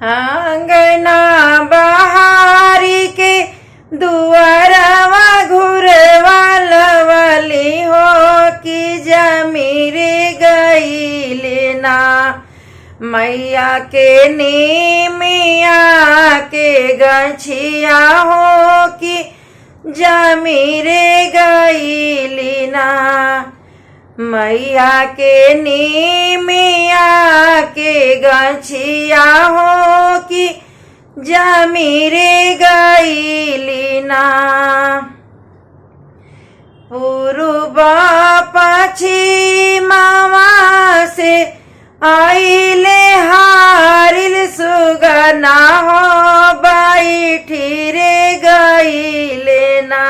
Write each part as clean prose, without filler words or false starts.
आंगना बहारी के दुआरवा घुरवा लवली हो कि जमीरे गईले ना। मैया के नीमिया के गछिया हो कि जमीरे गईली ना। मैया के नीमिया के गछिया हो कि जमीरे गईली ना। पूर्व पश्चिमवा से आइले हारिल सुगना हो बैठी रे गईले ना।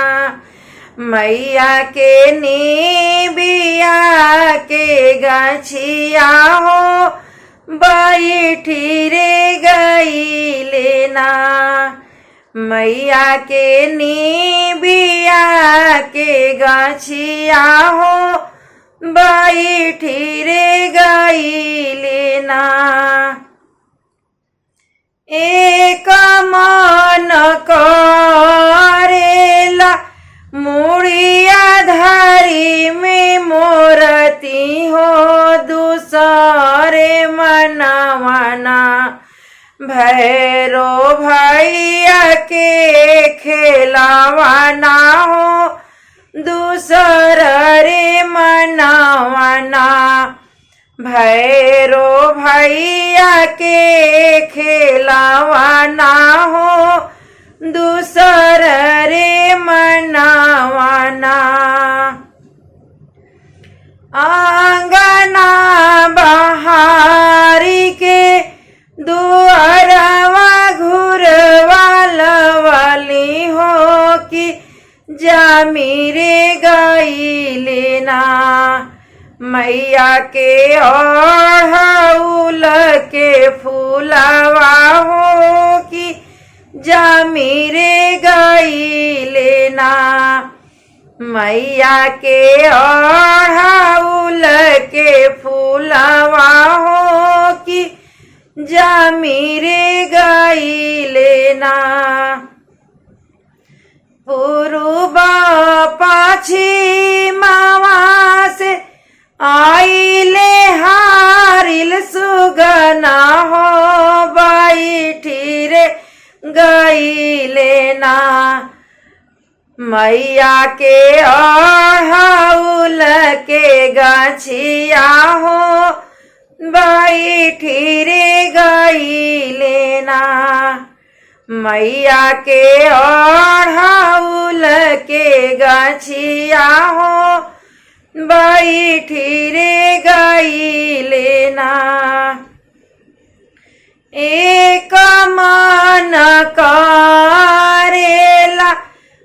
मैया के नीबिया के गछिया हो बैठी रे गईले ना। मैया के नीबिया के गछिया हो बैठी रे गईले ना। एक मन करेला मुड़िया धारी में मोरती हो दूसरे मनवाना। भैरो भैया के खेलावाना हो दूसर रे मनवाना। भैरो भैया के खेलावाना हो दूसर रे मनवाना। आंगना बहारी के दुआरवा घुरवा लवली हो कि जमीरे गईले ना। मैया के ओढ़ौल के फूलवा हो कि जमीरे गईले ना। मैया के ओढ़ौल के फूलवा हो कि जमीरे गईले ना। पूर्व पश्चिमवा से आइले हारिल सुगना हो बैठी रे गईले ना। मैया के ओढ़ौल के गछिया हो बैठी रे गईले ना। मैया के ओढ़ौल के गछिया हो बैठी रे गईले ना। एक मन करेला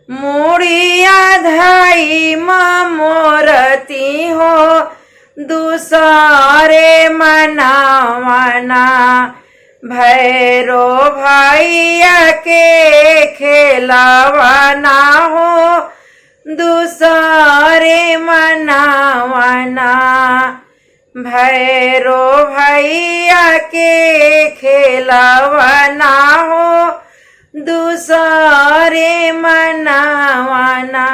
मुड़िया धाई मोरती हो दूसरे मनवाना। भैरो भैया के खेलावाना हो दूसरे मनवाना। भैरो भैया के खेलावाना हो दूसरे मनवाना।